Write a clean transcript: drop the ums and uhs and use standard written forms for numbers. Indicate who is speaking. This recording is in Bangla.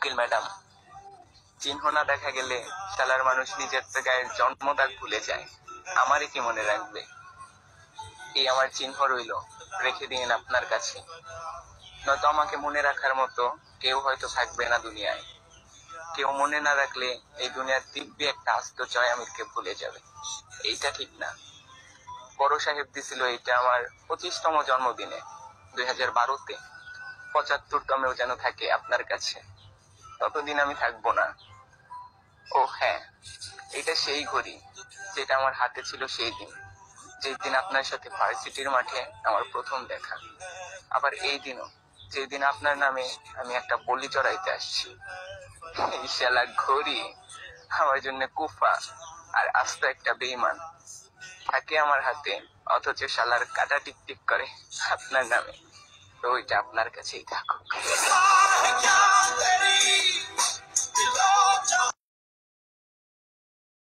Speaker 1: উকিল ম্যাডাম, চিহ্ন না দেখা গেলে শালার মানুষ নিজের গায়ের জন্মদাগ ভুলে যায়। আমারই কি মনে রাখবে? এই আমার চিহ্ন রইল, রেখে দিন আপনার কাছে। নয়তো আমাকে মনে রাখার মতো কেউ হয়তো থাকবে না দুনিয়ায়। কেউ মনে না রাখলে এই দুনিয়ার দিব্যি একটা আস্ত জয় আমিরকে ভুলে যাবে। এইটা ঠিক না। বড় সাহেব দিছিল এইটা আমার 25তম জন্মদিনে 2012-তে। 75তমেও যেন থাকে আপনার কাছে। ততদিন আমি থাকবো না। ও হ্যাঁ, এটা সেই ঘড়ি যেটা আমার হাতে ছিল সেই দিন, যেই দিন আপনার সাথে ভার্সিটির মাঠে আমার প্রথম দেখা। আবার এই দিনও, যেই দিন আপনার নামে আমি একটা বলি চড়াইতে আসছি। এই শালা ঘড়ি আমার জন্য কুফা আর আস্ত একটা বেঈমান। থাকে আমার হাতে, অথচ শালার কাটা টিকটিক করে আপনার নামে। তো ওইটা আপনার কাছেই থাকুক।